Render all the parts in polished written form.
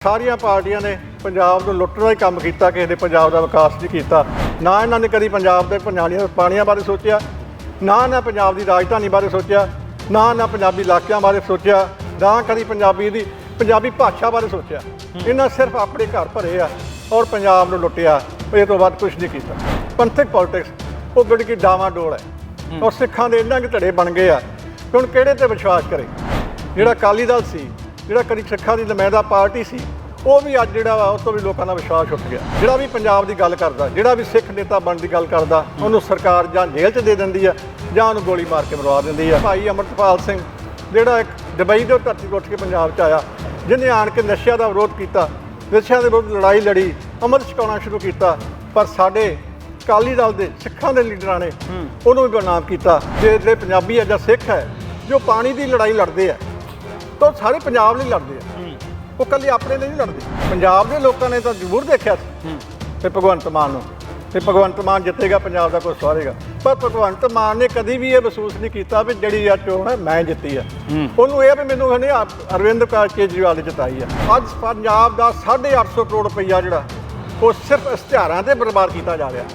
ਸਾਰੀਆਂ ਪਾਰਟੀਆਂ ਨੇ ਪੰਜਾਬ ਨੂੰ ਲੁੱਟਣ ਦਾ ਹੀ ਕੰਮ ਕੀਤਾ, ਕਿਸੇ ਨੇ ਪੰਜਾਬ ਦਾ ਵਿਕਾਸ ਨਹੀਂ ਕੀਤਾ। ਨਾ ਇਹਨਾਂ ਨੇ ਕਦੀ ਪੰਜਾਬ ਦੇ ਪਾਣੀਆਂ ਬਾਰੇ ਸੋਚਿਆ, ਨਾ ਪੰਜਾਬ ਦੀ ਰਾਜਧਾਨੀ ਬਾਰੇ ਸੋਚਿਆ, ਨਾ ਪੰਜਾਬੀ ਇਲਾਕਿਆਂ ਬਾਰੇ ਸੋਚਿਆ, ਨਾ ਕਦੀ ਪੰਜਾਬੀ ਭਾਸ਼ਾ ਬਾਰੇ ਸੋਚਿਆ। ਇਹਨਾਂ ਸਿਰਫ ਆਪਣੇ ਘਰ ਭਰੇ ਆ ਔਰ ਪੰਜਾਬ ਨੂੰ ਲੁੱਟਿਆ, ਇਹ ਤੋਂ ਵੱਧ ਕੁਝ ਨਹੀਂ ਕੀਤਾ। ਪੰਥਕ ਪੋਲਿਟਿਕਸ ਉਹ ਜਿਹੜੀ ਕਿ ਡਾਵਾਡੋਲ ਹੈ ਔਰ ਸਿੱਖਾਂ ਦੇ ਇੰਨਾ ਕੁ ਧੜੇ ਬਣ ਗਏ ਆ ਕਿ ਹੁਣ ਕਿਹੜੇ ਤੇ ਵਿਸ਼ਵਾਸ ਕਰੇ। ਜਿਹੜਾ ਅਕਾਲੀ ਦਲ ਸੀ, ਜਿਹੜਾ ਕਦੀ ਸਿੱਖਾਂ ਦੀ ਨੁਮਾਇੰਦਾ ਪਾਰਟੀ ਸੀ, ਉਹ ਵੀ ਅੱਜ ਜਿਹੜਾ ਵਾ ਉਸ ਤੋਂ ਵੀ ਲੋਕਾਂ ਦਾ ਵਿਸ਼ਵਾਸ ਉੱਠ ਗਿਆ। ਜਿਹੜਾ ਵੀ ਪੰਜਾਬ ਦੀ ਗੱਲ ਕਰਦਾ, ਜਿਹੜਾ ਵੀ ਸਿੱਖ ਨੇਤਾ ਬਣਨ ਦੀ ਗੱਲ ਕਰਦਾ, ਉਹਨੂੰ ਸਰਕਾਰ ਜਾਂ ਜੇਲ੍ਹ 'ਚ ਦੇ ਦਿੰਦੀ ਆ ਜਾਂ ਉਹਨੂੰ ਗੋਲੀ ਮਾਰ ਕੇ ਮਰਵਾ ਦਿੰਦੀ ਆ। ਭਾਈ ਅਮਰਤਪਾਲ ਸਿੰਘ ਜਿਹੜਾ ਇੱਕ ਦੁਬਈ ਦੇ ਧਰਤੀ ਤੋਂ ਉੱਠ ਕੇ ਪੰਜਾਬ 'ਚ ਆਇਆ, ਜਿਹਨੇ ਆਣ ਕੇ ਨਸ਼ਿਆਂ ਦਾ ਵਿਰੋਧ ਕੀਤਾ, ਨਸ਼ਿਆਂ ਦੇ ਵਿਰੁੱਧ ਲੜਾਈ ਲੜੀ, ਅੰਮ੍ਰਿਤ ਛਕਾਉਣਾ ਸ਼ੁਰੂ ਕੀਤਾ, ਪਰ ਸਾਡੇ ਅਕਾਲੀ ਦਲ ਦੇ ਸਿੱਖਾਂ ਦੇ ਲੀਡਰਾਂ ਨੇ ਉਹਨੂੰ ਵੀ ਬਦਨਾਮ ਕੀਤਾ। ਜਿਹੜੇ ਪੰਜਾਬੀ ਆ ਜਾਂ ਸਿੱਖ ਹੈ ਜੋ ਪਾਣੀ ਦੀ ਲੜਾਈ ਲੜਦੇ ਆ ਤਾਂ ਸਾਰੇ ਪੰਜਾਬ ਲਈ ਲੜਦੇ ਆ, ਉਹ ਇਕੱਲੇ ਆਪਣੇ ਲਈ ਨਹੀਂ ਲੜਦੇ। ਪੰਜਾਬ ਦੇ ਲੋਕਾਂ ਨੇ ਤਾਂ ਜ਼ਰੂਰ ਦੇਖਿਆ ਸੀ ਤੇ ਭਗਵੰਤ ਮਾਨ ਨੂੰ, ਤੇ ਭਗਵੰਤ ਮਾਨ ਜਿੱਤੇਗਾ ਪੰਜਾਬ ਦਾ ਕੋਈ ਸਵਾਰੇਗਾ, ਪਰ ਭਗਵੰਤ ਮਾਨ ਨੇ ਕਦੀ ਵੀ ਇਹ ਮਹਿਸੂਸ ਨਹੀਂ ਕੀਤਾ ਵੀ ਜਿਹੜੀ ਆ ਚੋਣ ਹੈ ਮੈਂ ਜਿੱਤੀ ਆ। ਉਹਨੂੰ ਇਹ ਵੀ ਮੈਨੂੰ ਕਹਿੰਦੇ ਅਰਵਿੰਦ ਕੇਜਰੀਵਾਲ ਨੇ ਜਿਤਾਈ ਆ। ਅੱਜ ਪੰਜਾਬ ਦਾ 850 ਕਰੋੜ ਰੁਪਈਆ ਜਿਹੜਾ ਉਹ ਸਿਰਫ ਇਸ਼ਤਿਹਾਰਾਂ ਤੇ ਬਰਬਾਦ ਕੀਤਾ ਜਾ ਰਿਹਾ,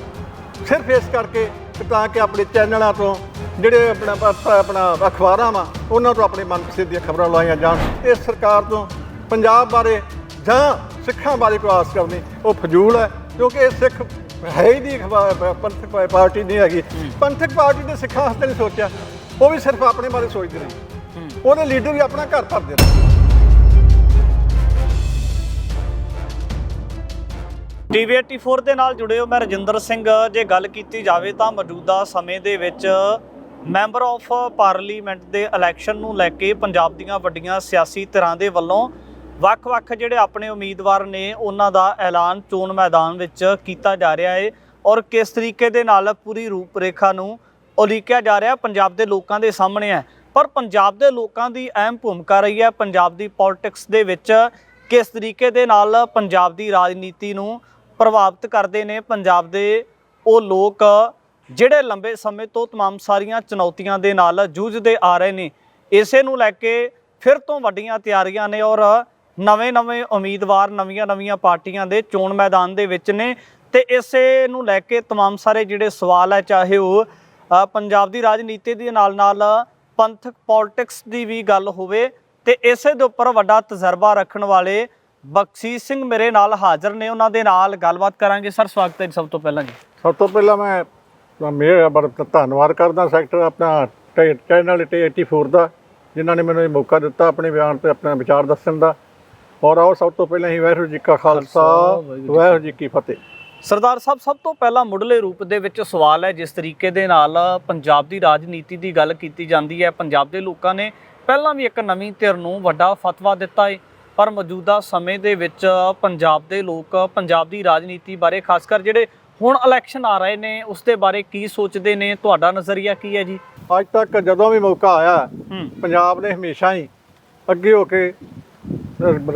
ਸਿਰਫ ਇਸ ਕਰਕੇ ਤਾਂ ਕਿ ਆਪਣੇ ਚੈਨਲਾਂ ਤੋਂ ਜਿਹੜੇ ਆਪਣਾ ਅਖਬਾਰਾਂ ਵਾ ਉਹਨਾਂ ਤੋਂ ਆਪਣੇ ਮਨਪਸੰਦ ਦੀਆਂ ਖਬਰਾਂ ਲਾਈਆਂ ਜਾਣ। ਇਸ ਸਰਕਾਰ ਤੋਂ ਪੰਜਾਬ ਬਾਰੇ ਜਾਂ ਸਿੱਖਾਂ ਬਾਰੇ ਕੋਈ ਆਸ ਕਰਨੀ ਉਹ ਫਜ਼ੂਲ ਹੈ, ਕਿਉਂਕਿ ਇਹ ਸਿੱਖ ਹੈ ਹੀ ਨਹੀਂ, ਪੰਥਕ ਪਾਰਟੀ ਨਹੀਂ ਹੈਗੀ। ਪੰਥਕ ਪਾਰਟੀ ਨੇ ਸਿੱਖਾਂ ਵਾਸਤੇ ਨਹੀਂ ਸੋਚਿਆ, ਉਹ ਵੀ ਸਿਰਫ ਆਪਣੇ ਬਾਰੇ ਸੋਚਦੇ ਨੇ। ਉਹਦੇ ਲੀਡਰ ਵੀ ਆਪਣਾ ਘਰ ਭਰਦੇ ਨੇ। TV 84 ਦੇ ਨਾਲ ਜੁੜੇ ਹੋ, ਮੈਂ ਰਜਿੰਦਰ ਸਿੰਘ। ਜੇ ਗੱਲ ਕੀਤੀ ਜਾਵੇ ਤਾਂ ਮੌਜੂਦਾ ਸਮੇਂ ਦੇ ਵਿੱਚ ਮੈਂਬਰ ਆਫ ਪਾਰਲੀਮੈਂਟ ਦੇ ਇਲੈਕਸ਼ਨ ਨੂੰ ਲੈ ਕੇ ਪੰਜਾਬ ਦੀਆਂ ਵੱਡੀਆਂ ਸਿਆਸੀ ਧਿਰਾਂ ਦੇ ਵੱਲੋਂ ਵੱਖ-ਵੱਖ ਜਿਹੜੇ ਆਪਣੇ ਉਮੀਦਵਾਰ ਨੇ ਉਹਨਾਂ ਦਾ ਐਲਾਨ ਚੋਣ ਮੈਦਾਨ ਵਿੱਚ ਕੀਤਾ ਜਾ ਰਿਹਾ ਹੈ ਔਰ ਕਿਸ ਤਰੀਕੇ ਦੇ ਨਾਲ ਪੂਰੀ ਰੂਪਰੇਖਾ ਨੂੰ ਉਲੀਕਿਆ ਜਾ ਰਿਹਾ ਪੰਜਾਬ ਦੇ ਲੋਕਾਂ ਦੇ ਸਾਹਮਣੇ ਹੈ। ਪਰ ਪੰਜਾਬ ਦੇ ਲੋਕਾਂ ਦੀ ਅਹਿਮ ਭੂਮਿਕਾ ਰਹੀ ਹੈ ਪੰਜਾਬ ਦੀ ਪੋਲਿਟਿਕਸ ਦੇ ਵਿੱਚ, ਕਿਸ ਤਰੀਕੇ ਦੇ ਨਾਲ ਪੰਜਾਬ ਦੀ ਰਾਜਨੀਤੀ ਨੂੰ ਪ੍ਰਭਾਵਿਤ ਕਰਦੇ ਨੇ ਪੰਜਾਬ ਦੇ ਉਹ ਲੋਕ ਜਿਹੜੇ ਲੰਬੇ ਸਮੇਂ ਤੋਂ तमाम ਸਾਰੀਆਂ ਚੁਣੌਤੀਆਂ ਦੇ ਨਾਲ ਜੂਝਦੇ ਆ ਰਹੇ ਨੇ। ਇਸੇ ਨੂੰ ਲੈ ਕੇ ਫਿਰ ਤੋਂ ਵੱਡੀਆਂ ਤਿਆਰੀਆਂ ਨੇ ਔਰ ਨਵੇਂ ਉਮੀਦਵਾਰ ਨਵੀਆਂ ਪਾਰਟੀਆਂ ਦੇ ਚੋਣ ਮੈਦਾਨ ਦੇ ਵਿੱਚ ਨੇ ਤੇ ਇਸੇ ਨੂੰ ਲੈ ਕੇ तमाम ਸਾਰੇ ਜਿਹੜੇ ਸਵਾਲ ਹੈ, ਚਾਹੇ ਉਹ ਪੰਜਾਬ ਦੀ ਰਾਜਨੀਤੀ ਦੇ ਨਾਲ ਪੰਥਕ ਪੋਲਿਟਿਕਸ ਦੀ ਵੀ ਗੱਲ ਹੋਵੇ, ਤੇ ਇਸੇ ਦੇ ਉੱਪਰ ਵੱਡਾ ਤਜਰਬਾ ਰੱਖਣ ਵਾਲੇ ਬਖਸ਼ੀਸ਼ ਸਿੰਘ ਮੇਰੇ ਨਾਲ ਹਾਜ਼ਰ ਨੇ, ਉਹਨਾਂ ਦੇ ਨਾਲ ਗੱਲਬਾਤ ਕਰਾਂਗੇ। ਸਰ ਸਵਾਗਤ ਹੈ। ਸਭ ਤੋਂ ਪਹਿਲਾਂ ਮੈਂ ਮੇਰਾ ਬੜਾ ਧੰਨਵਾਦ ਕਰਦਾ ਸੈਕਟਰ ਆਪਣਾ ਚੈਨਲ 84 ਦਾ, ਜਿਨ੍ਹਾਂ ਨੇ ਮੈਨੂੰ ਇਹ ਮੌਕਾ ਦਿੱਤਾ ਆਪਣੇ ਬਿਆਨ ਤੇ ਆਪਣਾ ਵਿਚਾਰ ਦੱਸਣ ਦਾ। ਔਰ ਆਓ ਸਭ ਤੋਂ ਪਹਿਲਾਂ ਹੀ ਵਾਹਿਗੁਰੂ ਜੀ ਕਾ ਖਾਲਸਾ ਵਾਹਿਗੁਰੂ ਜੀ ਕੀ ਫਤਿਹ। ਸਰਦਾਰ ਸਾਹਿਬ, ਸਭ ਤੋਂ ਪਹਿਲਾਂ ਮੁੱਢਲੇ ਰੂਪ ਦੇ ਵਿੱਚ ਸਵਾਲ ਹੈ, ਜਿਸ ਤਰੀਕੇ ਦੇ ਨਾਲ ਪੰਜਾਬ ਦੀ ਰਾਜਨੀਤੀ ਦੀ ਗੱਲ ਕੀਤੀ ਜਾਂਦੀ ਹੈ, ਪੰਜਾਬ ਦੇ ਲੋਕਾਂ ਨੇ ਪਹਿਲਾਂ ਵੀ ਇੱਕ ਨਵੀਂ ਧਿਰ ਨੂੰ ਵੱਡਾ ਫਤਵਾ ਦਿੱਤਾ ਹੈ, ਪਰ ਮੌਜੂਦਾ ਸਮੇਂ ਦੇ ਵਿੱਚ ਪੰਜਾਬ ਦੇ ਲੋਕ ਪੰਜਾਬ ਦੀ ਰਾਜਨੀਤੀ ਬਾਰੇ, ਖਾਸ ਕਰ ਜਿਹੜੇ ਹੁਣ ਇਲੈਕਸ਼ਨ ਆ ਰਹੇ ਨੇ, ਉਸ ਦੇ ਬਾਰੇ ਕੀ ਸੋਚਦੇ ਨੇ? ਤੁਹਾਡਾ ਨਜ਼ਰੀਆ ਕੀ ਹੈ ਜੀ? ਅੱਜ ਤੱਕ ਜਦੋਂ ਵੀ ਮੌਕਾ ਆਇਆ ਪੰਜਾਬ ਨੇ ਹਮੇਸ਼ਾ ਹੀ ਅੱਗੇ ਹੋ ਕੇ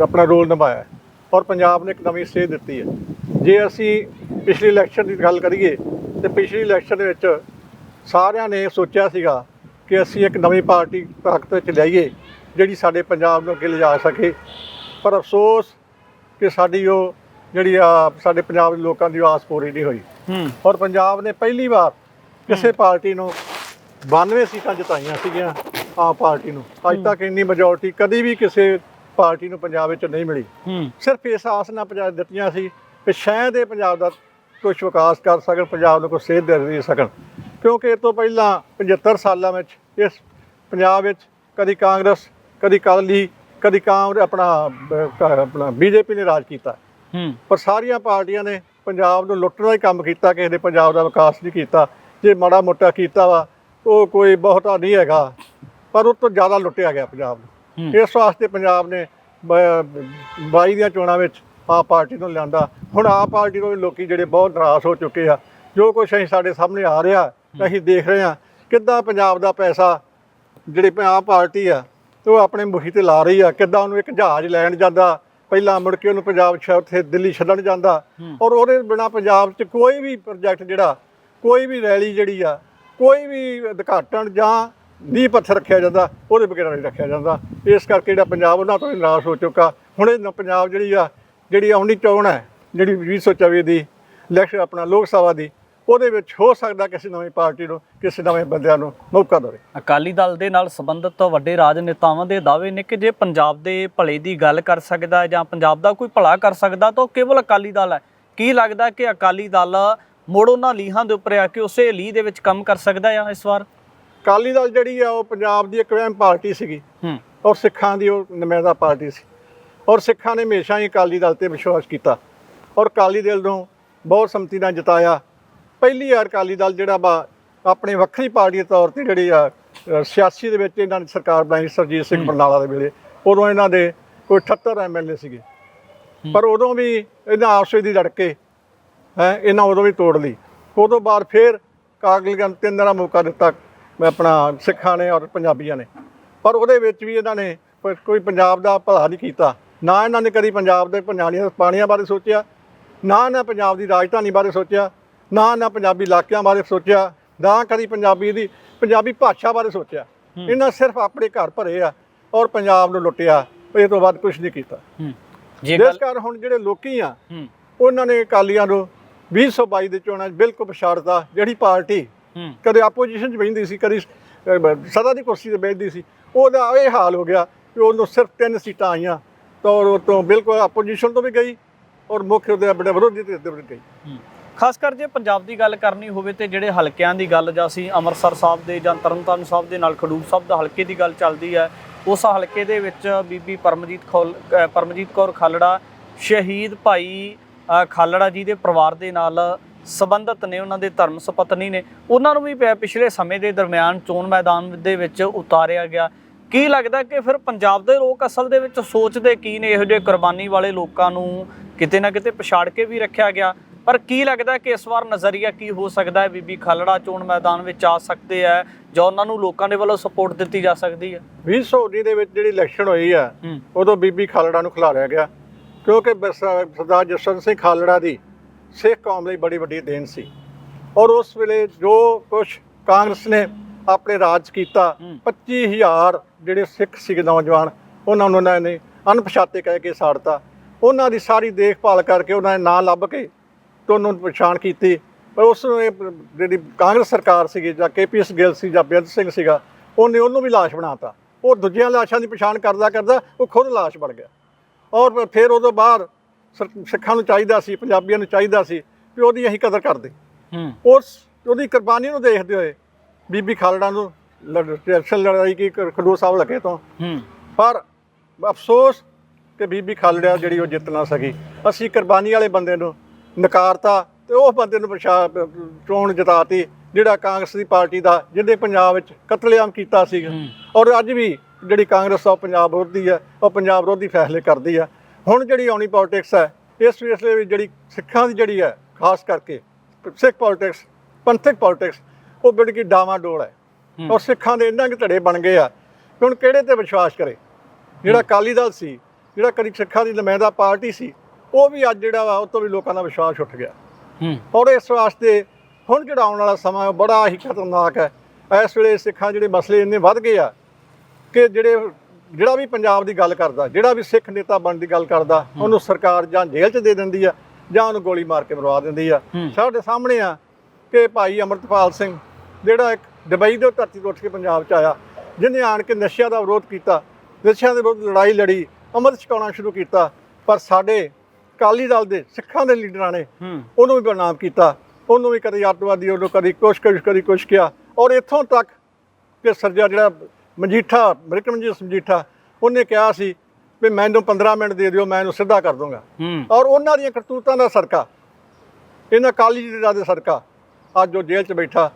ਆਪਣਾ ਰੋਲ ਨਿਭਾਇਆ ਔਰ ਪੰਜਾਬ ਨੇ ਇੱਕ ਨਵੀਂ ਸੇਧ ਦਿੱਤੀ ਹੈ। ਜੇ ਅਸੀਂ ਪਿਛਲੀ ਇਲੈਕਸ਼ਨ ਦੀ ਗੱਲ ਕਰੀਏ ਤਾਂ ਪਿਛਲੀ ਇਲੈਕਸ਼ਨ ਦੇ ਵਿੱਚ ਸਾਰਿਆਂ ਨੇ ਸੋਚਿਆ ਸੀਗਾ ਕਿ ਅਸੀਂ ਇੱਕ ਨਵੀਂ ਪਾਰਟੀ ਤਾਕਤ ਵਿੱਚ ਲਿਆਈਏ ਜਿਹੜੀ ਸਾਡੇ ਪੰਜਾਬ ਨੂੰ ਅੱਗੇ ਲਿਜਾ ਸਕੇ, ਪਰ ਅਫਸੋਸ ਕਿ ਸਾਡੀ ਉਹ ਜਿਹੜੀ ਸਾਡੇ ਪੰਜਾਬ ਦੇ ਲੋਕਾਂ ਦੀ ਆਸ ਪੂਰੀ ਨਹੀਂ ਹੋਈ ਔਰ ਪੰਜਾਬ ਨੇ ਪਹਿਲੀ ਵਾਰ ਕਿਸੇ ਪਾਰਟੀ ਨੂੰ 92 ਸੀਟਾਂ ਜਿਤਾਈਆਂ ਸੀਗੀਆਂ। ਆਮ ਪਾਰਟੀ ਨੂੰ ਅੱਜ ਤੱਕ ਇੰਨੀ ਮੈਜੋਰਟੀ ਕਦੀ ਵੀ ਕਿਸੇ ਪਾਰਟੀ ਨੂੰ ਪੰਜਾਬ ਵਿੱਚ ਨਹੀਂ ਮਿਲੀ। ਸਿਰਫ ਇਸ ਆਸ ਨਾਲ ਪੰਜਾਬ ਦਿੱਤੀਆਂ ਸੀ ਕਿ ਸ਼ਾਇਦ ਇਹ ਪੰਜਾਬ ਦਾ ਕੁਝ ਵਿਕਾਸ ਕਰ ਸਕਣ, ਪੰਜਾਬ ਨੂੰ ਕੋਈ ਸੇਧ ਦੇ ਸਕਣ, ਕਿਉਂਕਿ ਇਸ ਤੋਂ ਪਹਿਲਾਂ 75 ਸਾਲਾਂ ਵਿੱਚ ਇਸ ਪੰਜਾਬ ਵਿੱਚ ਕਦੀ ਕਾਂਗਰਸ, ਕਦੀ ਅਕਾਲੀ, ਕਦੀ ਆਪਣਾ BJP ਨੇ ਰਾਜ ਕੀਤਾ, ਪਰ ਸਾਰੀਆਂ ਪਾਰਟੀਆਂ ਨੇ ਪੰਜਾਬ ਨੂੰ ਲੁੱਟਣ ਦਾ ਹੀ ਕੰਮ ਕੀਤਾ, ਕਿਸੇ ਨੇ ਪੰਜਾਬ ਦਾ ਵਿਕਾਸ ਨਹੀਂ ਕੀਤਾ। ਜੇ ਮਾੜਾ ਮੋਟਾ ਕੀਤਾ ਵਾ ਉਹ ਕੋਈ ਬਹੁਤਾ ਨਹੀਂ ਹੈਗਾ, ਪਰ ਉਹ ਤੋਂ ਜ਼ਿਆਦਾ ਲੁੱਟਿਆ ਗਿਆ ਪੰਜਾਬ ਨੂੰ। ਇਸ ਵਾਸਤੇ ਪੰਜਾਬ ਨੇ 22 ਦੀਆਂ ਚੋਣਾਂ ਵਿੱਚ ਆਪ ਪਾਰਟੀ ਨੂੰ ਲਿਆਂਦਾ। ਹੁਣ ਆਪ ਪਾਰਟੀ ਤੋਂ ਲੋਕੀ ਜਿਹੜੇ ਬਹੁਤ ਨਿਰਾਸ਼ ਹੋ ਚੁੱਕੇ ਆ। ਜੋ ਕੁਛ ਅਸੀਂ ਸਾਡੇ ਸਾਹਮਣੇ ਆ ਰਿਹਾ, ਅਸੀਂ ਦੇਖ ਰਹੇ ਹਾਂ ਕਿੱਦਾਂ ਪੰਜਾਬ ਦਾ ਪੈਸਾ ਜਿਹੜੀ ਆਪ ਪਾਰਟੀ ਆ ਉਹ ਆਪਣੇ ਮੁਖੀ ਤੇ ਲਾ ਰਹੀ ਆ, ਕਿੱਦਾਂ ਉਹਨੂੰ ਇੱਕ ਜਹਾਜ਼ ਲੈਣ ਜਾਂਦਾ, ਪਹਿਲਾਂ ਮੁੜ ਕੇ ਉਹਨੂੰ ਪੰਜਾਬ ਉੱਥੇ ਦਿੱਲੀ ਛੱਡਣ ਜਾਂਦਾ, ਔਰ ਉਹਦੇ ਬਿਨਾਂ ਪੰਜਾਬ 'ਚ ਕੋਈ ਵੀ ਪ੍ਰੋਜੈਕਟ ਜਿਹੜਾ, ਕੋਈ ਵੀ ਰੈਲੀ ਜਿਹੜੀ ਆ, ਕੋਈ ਵੀ ਉਦਘਾਟਨ ਜਾਂ ਨੀਂਹ ਪੱਥਰ ਰੱਖਿਆ ਜਾਂਦਾ, ਉਹਦੇ ਬਗੈਰ ਨਹੀਂ ਰੱਖਿਆ ਜਾਂਦਾ। ਇਸ ਕਰਕੇ ਜਿਹੜਾ ਪੰਜਾਬ ਉਹਨਾਂ ਤੋਂ ਨਿਰਾਸ਼ ਹੋ ਚੁੱਕਾ। ਹੁਣ ਇਹ ਪੰਜਾਬ ਜਿਹੜੀ ਆਉਣੀ ਚੋਣ ਹੈ, ਜਿਹੜੀ 2024 ਦੀ ਇਲੈਕਸ਼ਨ ਆਪਣਾ ਲੋਕ ਸਭਾ ਦੀ, ਉਹਦੇ ਵਿੱਚ ਹੋ ਸਕਦਾ ਕਿਸੇ ਨਵੀਂ ਪਾਰਟੀ ਨੂੰ, ਕਿਸੇ ਨਵੇਂ ਬੰਦਿਆਂ ਨੂੰ ਮੌਕਾ ਦੇਵੇ। ਅਕਾਲੀ ਦਲ ਦੇ ਨਾਲ ਸੰਬੰਧਿਤ ਵੱਡੇ ਰਾਜਨੇਤਾਵਾਂ ਦੇ ਦਾਅਵੇ ਨੇ ਕਿ ਜੇ ਪੰਜਾਬ ਦੇ ਭਲੇ ਦੀ ਗੱਲ ਕਰ ਸਕਦਾ ਜਾਂ ਪੰਜਾਬ ਦਾ ਕੋਈ ਭਲਾ ਕਰ ਸਕਦਾ ਤਾਂ ਉਹ ਕੇਵਲ ਅਕਾਲੀ ਦਲ ਹੈ। ਕੀ ਲੱਗਦਾ ਕਿ ਅਕਾਲੀ ਦਲ ਮੁੜ ਉਹਨਾਂ ਲੀਹਾਂ ਦੇ ਉੱਪਰ ਆ ਕੇ ਉਸੇ ਲੀਹ ਦੇ ਵਿੱਚ ਕੰਮ ਕਰ ਸਕਦਾ ਹੈ ਇਸ ਵਾਰ? ਅਕਾਲੀ ਦਲ ਜਿਹੜੀ ਆ ਉਹ ਪੰਜਾਬ ਦੀ ਇੱਕ ਅਹਿਮ ਪਾਰਟੀ ਸੀਗੀ ਔਰ ਸਿੱਖਾਂ ਦੀ ਉਹ ਨੁਮਾਇੰਦਾ ਪਾਰਟੀ ਸੀ, ਔਰ ਸਿੱਖਾਂ ਨੇ ਹਮੇਸ਼ਾ ਹੀ ਅਕਾਲੀ ਦਲ ਤੇ ਵਿਸ਼ਵਾਸ ਕੀਤਾ ਔਰ ਅਕਾਲੀ ਦਲ ਨੂੰ ਬਹੁਤ ਸੰਮਤੀ ਨਾਲ ਜਿਤਾਇਆ। ਪਹਿਲੀ ਵਾਰ ਅਕਾਲੀ ਦਲ ਜਿਹੜਾ ਵਾ ਆਪਣੇ ਵੱਖਰੀ ਪਾਰਟੀ ਦੇ ਤੌਰ ਤੇ ਜਿਹੜੀ ਆ 86 ਦੇ ਵਿੱਚ ਇਹਨਾਂ ਨੇ ਸਰਕਾਰ ਬਣਾਈ ਸਰਜੀਤ ਸਿੰਘ ਬਰਨਾਲਾ ਦੇ ਵੇਲੇ। ਉਦੋਂ ਇਹਨਾਂ ਦੇ ਕੋਈ 78 ਐਮਐਲਏ ਸੀਗੇ, ਪਰ ਉਦੋਂ ਵੀ ਇਹਨਾਂ ਆਪਸ ਵਿੱਚ ਦੀ ਲੜ ਕੇ ਇਹਨਾਂ ਉਦੋਂ ਵੀ ਤੋੜ ਲਈ। ਉਦੋਂ ਬਾਅਦ ਫਿਰ ਕਾਂਗਰਸ ਤਿੰਨ ਦਿਨਾਂ ਮੌਕਾ ਦਿੱਤਾ ਆਪਣਾ ਸਿੱਖਾਂ ਨੇ ਔਰ ਪੰਜਾਬੀਆਂ ਨੇ, ਪਰ ਉਹਦੇ ਵਿੱਚ ਵੀ ਇਹਨਾਂ ਨੇ ਕੋਈ ਪੰਜਾਬ ਦਾ ਭਲਾ ਨਹੀਂ ਕੀਤਾ। ਨਾ ਇਹਨਾਂ ਨੇ ਕਦੀ ਪੰਜਾਬ ਦੇ ਪਾਣੀਆਂ ਬਾਰੇ ਸੋਚਿਆ, ਨਾ ਇਹਨਾਂ ਪੰਜਾਬ ਦੀ ਰਾਜਧਾਨੀ ਬਾਰੇ ਸੋਚਿਆ, ਨਾ ਇਹਨਾਂ ਪੰਜਾਬੀ ਇਲਾਕਿਆਂ ਬਾਰੇ ਸੋਚਿਆ, ਨਾ ਕਦੀ ਪੰਜਾਬੀ ਭਾਸ਼ਾ ਬਾਰੇ ਸੋਚਿਆ। ਇਹਨਾਂ ਸਿਰਫ ਆਪਣੇ ਘਰ ਭਰੇ ਆ ਔਰ ਪੰਜਾਬ ਨੂੰ ਲੁੱਟਿਆ, ਇਹ ਤੋਂ ਬਾਅਦ ਕੁਝ ਨਹੀਂ ਕੀਤਾ। ਜਿਸ ਕਾਰਨ ਹੁਣ ਜਿਹੜੇ ਲੋਕੀ ਆ ਉਹਨਾਂ ਨੇ ਅਕਾਲੀਆਂ ਨੂੰ 2022 ਦੇ ਚੋਣਾਂ 'ਚ ਬਿਲਕੁਲ ਪਛਾੜਤਾ। ਜਿਹੜੀ ਪਾਰਟੀ ਕਦੇ ਆਪੋਜੀਸ਼ਨ 'ਚ ਬਹਿੰਦੀ ਸੀ, ਕਦੀ ਸਦਾ ਦੀ ਕੁਰਸੀ 'ਤੇ ਬੈਠਦੀ ਸੀ, ਉਹਦਾ ਇਹ ਹਾਲ ਹੋ ਗਿਆ ਕਿ ਉਹਨੂੰ ਸਿਰਫ 3 ਸੀਟਾਂ ਆਈਆਂ ਤਾਂ ਉਹ ਤੋਂ ਬਿਲਕੁਲ ਆਪੋਜੀਸ਼ਨ ਤੋਂ ਵੀ ਗਈ ਔਰ ਮੁੱਖ ਉਹਦੇ ਆਪਣੇ ਵਿਰੋਧੀ ਧਿਰ ਦੇ ਗਈ। ਖਾਸ ਕਰ ਜੇ ਪੰਜਾਬ ਦੀ ਗੱਲ ਕਰਨੀ ਹੋਵੇ ਤੇ ਜਿਹੜੇ ਹਲਕਿਆਂ ਦੀ ਗੱਲ ਜਾਂ ਅਸੀਂ ਅੰਮ੍ਰਿਤਸਰ ਸਾਹਿਬ ਦੇ ਜਾਂ ਤਰਨਤਾਰਨ ਸਾਹਿਬ ਦੇ ਨਾਲ ਖਡੂਰ ਸਾਹਿਬ ਦਾ ਹਲਕੇ ਦੀ ਗੱਲ ਚੱਲਦੀ ਹੈ, ਉਸ ਹਲਕੇ ਦੇ ਵਿੱਚ ਬੀਬੀ ਪਰਮਜੀਤ ਕੌਰ ਖਾਲੜਾ ਸ਼ਹੀਦ ਭਾਈ ਖਾਲੜਾ ਜੀ ਦੇ ਪਰਿਵਾਰ ਦੇ ਨਾਲ ਸੰਬੰਧਿਤ ਨੇ, ਉਹਨਾਂ ਦੇ ਧਰਮ ਸਪਤਨੀ ਨੇ। ਉਹਨਾਂ ਨੂੰ ਵੀ ਪਿਛਲੇ ਸਮੇਂ ਦੇ ਦਰਮਿਆਨ ਚੋਣ ਮੈਦਾਨ ਦੇ ਵਿੱਚ ਉਤਾਰਿਆ ਗਿਆ। ਕੀ ਲੱਗਦਾ ਕਿ ਫਿਰ ਪੰਜਾਬ ਦੇ ਲੋਕ ਅਸਲ ਦੇ ਵਿੱਚ ਸੋਚਦੇ ਕੀ ਨੇ? ਇਹੋ ਜਿਹੇ ਕੁਰਬਾਨੀ ਵਾਲੇ ਲੋਕਾਂ ਨੂੰ ਕਿਤੇ ਨਾ ਕਿਤੇ ਪਛਾੜ ਕੇ ਵੀ ਰੱਖਿਆ ਗਿਆ, ਪਰ ਕੀ ਲੱਗਦਾ ਕਿ ਇਸ ਵਾਰ ਨਜ਼ਰੀਆ ਕੀ ਹੋ ਸਕਦਾ ਹੈ? ਬੀਬੀ ਖਾਲੜਾ ਚੋਣ ਮੈਦਾਨ ਵਿੱਚ ਆ ਸਕਦੇ ਹੈ ਜਾਂ ਉਹਨਾਂ ਨੂੰ ਲੋਕਾਂ ਦੇ ਵੱਲੋਂ ਸਪੋਰਟ ਦਿੱਤੀ ਜਾ ਸਕਦੀ ਹੈ? 2019 ਦੇ ਵਿੱਚ ਜਿਹੜੀ ਇਲੈਕਸ਼ਨ ਹੋਈ ਆ ਉਦੋਂ ਬੀਬੀ ਖਾਲੜਾ ਨੂੰ ਖਿਲਾਰਿਆ ਗਿਆ, ਕਿਉਂਕਿ ਸਰਦਾਰ ਜਸਵੰਤ ਸਿੰਘ ਖਾਲੜਾ ਦੀ ਸਿੱਖ ਕੌਮ ਲਈ ਬੜੀ ਵੱਡੀ ਦੇਣ ਸੀ। ਔਰ ਉਸ ਵੇਲੇ ਜੋ ਕੁਛ ਕਾਂਗਰਸ ਨੇ ਆਪਣੇ ਰਾਜ ਕੀਤਾ, 25,000 ਜਿਹੜੇ ਸਿੱਖ ਸੀਗੇ ਨੌਜਵਾਨ, ਉਹਨਾਂ ਨੂੰ ਉਹਨਾਂ ਨੇ ਅਣਪਛਾਤੇ ਕਹਿ ਕੇ ਸਾੜਤਾ। ਉਹਨਾਂ ਦੀ ਸਾਰੀ ਦੇਖਭਾਲ ਕਰਕੇ ਉਹਨਾਂ ਨੇ ਨਾਂ ਲੱਭ ਕੇ ਤੇ ਉਹਨੂੰ ਪਛਾਣ ਕੀਤੀ। ਪਰ ਉਸ ਨੂੰ ਜਿਹੜੀ ਕਾਂਗਰਸ ਸਰਕਾਰ ਸੀਗੀ ਜਾਂ KPS ਗਿੱਲ ਸੀ ਜਾਂ ਬੇਅੰਤ ਸਿੰਘ ਸੀਗਾ, ਉਹਨੂੰ ਵੀ ਲਾਸ਼ ਬਣਾਤਾ। ਉਹ ਦੂਜੀਆਂ ਲਾਸ਼ਾਂ ਦੀ ਪਛਾਣ ਕਰਦਾ ਉਹ ਖੁਦ ਲਾਸ਼ ਬਣ ਗਿਆ। ਔਰ ਫਿਰ ਉਦੋਂ ਬਾਅਦ ਸਿੱਖਾਂ ਨੂੰ ਚਾਹੀਦਾ ਸੀ, ਪੰਜਾਬੀਆਂ ਨੂੰ ਚਾਹੀਦਾ ਸੀ ਵੀ ਉਹਦੀ ਅਸੀਂ ਕਦਰ ਕਰਦੇ। ਉਹਦੀ ਕੁਰਬਾਨੀ ਨੂੰ ਦੇਖਦੇ ਹੋਏ ਬੀਬੀ ਖਾਲੜਾ ਨੂੰ ਲੜਾਈ ਕੀ ਖਡੂਰ ਸਾਹਿਬ ਲੱਗੇ ਤੋਂ, ਪਰ ਅਫਸੋਸ ਕਿ ਬੀਬੀ ਖਾਲੜਾ ਜਿਹੜੀ ਉਹ ਜਿੱਤ ਨਾ ਸਕੀ। ਅਸੀਂ ਕੁਰਬਾਨੀ ਵਾਲੇ ਬੰਦੇ ਨੂੰ ਨਕਾਰਤਾ ਤੇ ਉਹ ਬੰਦੇ ਨੂੰ ਚੋਣ ਜਿਤਾਤੀ ਜਿਹੜਾ ਕਾਂਗਰਸ ਦੀ ਪਾਰਟੀ ਦਾ, ਜਿਹਨੇ ਪੰਜਾਬ ਵਿੱਚ ਕਤਲੇਆਮ ਕੀਤਾ ਸੀ। ਔਰ ਅੱਜ ਵੀ ਜਿਹੜੀ ਕਾਂਗਰਸ ਆ ਉਹ ਪੰਜਾਬ ਵਿਰੋਧੀ ਹੈ, ਉਹ ਪੰਜਾਬ ਵਿਰੋਧੀ ਫੈਸਲੇ ਕਰਦੀ ਆ। ਹੁਣ ਜਿਹੜੀ ਆਉਣੀ ਪੋਲੀਟਿਕਸ ਹੈ, ਇਸ ਵੇਲੇ ਵੀ ਜਿਹੜੀ ਸਿੱਖਾਂ ਦੀ ਜਿਹੜੀ ਹੈ, ਖਾਸ ਕਰਕੇ ਸਿੱਖ ਪੋਲੀਟਿਕਸ, ਪੰਥਕ ਪੋਲੀਟਿਕਸ, ਉਹ ਬੜੀ ਕਿ ਡਾਵਾਡੋਲ ਹੈ। ਔਰ ਸਿੱਖਾਂ ਦੇ ਇੰਨਾ ਕਿ ਧੜੇ ਬਣ ਗਏ ਆ ਕਿ ਹੁਣ ਕਿਹੜੇ ਤੇ ਵਿਸ਼ਵਾਸ ਕਰੇ। ਜਿਹੜਾ ਅਕਾਲੀ ਦਲ ਸੀ, ਜਿਹੜਾ ਕਦੀ ਸਿੱਖਾਂ ਦੀ ਨੁਮਾਇੰਦਾ ਪਾਰਟੀ ਸੀ, ਉਹ ਵੀ ਅੱਜ ਜਿਹੜਾ ਵਾ ਉਹ ਤੋਂ ਵੀ ਲੋਕਾਂ ਦਾ ਵਿਸ਼ਵਾਸ ਉੱਠ ਗਿਆ। ਔਰ ਇਸ ਵਾਸਤੇ ਹੁਣ ਜਿਹੜਾ ਆਉਣ ਵਾਲਾ ਸਮਾਂ ਉਹ ਬੜਾ ਹੀ ਖਤਰਨਾਕ ਹੈ। ਇਸ ਵੇਲੇ ਸਿੱਖਾਂ ਜਿਹੜੇ ਮਸਲੇ ਇੰਨੇ ਵੱਧ ਗਏ ਆ ਕਿ ਜਿਹੜਾ ਵੀ ਪੰਜਾਬ ਦੀ ਗੱਲ ਕਰਦਾ, ਜਿਹੜਾ ਵੀ ਸਿੱਖ ਨੇਤਾ ਬਣਨ ਦੀ ਗੱਲ ਕਰਦਾ, ਉਹਨੂੰ ਸਰਕਾਰ ਜਾਂ ਜੇਲ੍ਹ 'ਚ ਦੇ ਦਿੰਦੀ ਆ ਜਾਂ ਉਹਨੂੰ ਗੋਲੀ ਮਾਰ ਕੇ ਮਰਵਾ ਦਿੰਦੀ ਆ। ਸਾਡੇ ਸਾਹਮਣੇ ਆ ਕਿ ਭਾਈ ਅਮਰਤਪਾਲ ਸਿੰਘ ਜਿਹੜਾ ਇੱਕ ਦੁਬਈ ਦੇ ਧਰਤੀ ਤੋਂ ਉੱਠ ਕੇ ਪੰਜਾਬ 'ਚ ਆਇਆ, ਜਿਹਨੇ ਆਣ ਕੇ ਨਸ਼ਿਆਂ ਦਾ ਵਿਰੋਧ ਕੀਤਾ, ਨਸ਼ਿਆਂ ਦੇ ਵਿਰੁੱਧ ਲੜਾਈ ਲੜੀ, ਅੰਮ੍ਰਿਤ ਛਕਾਉਣਾ ਸ਼ੁਰੂ ਕੀਤਾ। ਪਰ ਸਾਡੇ ਅਕਾਲੀ ਦਲ ਦੇ ਸਿੱਖਾਂ ਦੇ ਲੀਡਰਾਂ ਨੇ ਉਹਨੂੰ ਵੀ ਬਦਨਾਮ ਕੀਤਾ, ਉਹਨੂੰ ਵੀ ਕਦੇ ਅੱਤਵਾਦੀ, ਉਹਨੂੰ ਕਦੀ ਕੁਛ ਕਿਹਾ। ਔਰ ਇੱਥੋਂ ਤੱਕ ਕਿ ਜਿਹੜਾ ਮਜੀਠਾ, ਬ੍ਰਿਕਮਜੀਤ ਮਜੀਠਾ, ਉਹਨੇ ਕਿਹਾ ਸੀ ਵੀ ਮੈਨੂੰ 15 ਮਿੰਟ ਦੇ ਦਿਓ, ਮੈਂ ਇਹਨੂੰ ਸਿੱਧਾ ਕਰ ਦੂੰਗਾ। ਔਰ ਉਹਨਾਂ ਦੀਆਂ ਕਰਤੂਤਾਂ ਦਾ ਸਦਕਾ, ਇਹਨਾਂ ਅਕਾਲੀ ਲੀਡਰਾਂ ਦੇ ਸਦਕਾ ਅੱਜ ਉਹ ਜੇਲ੍ਹ 'ਚ ਬੈਠਾ,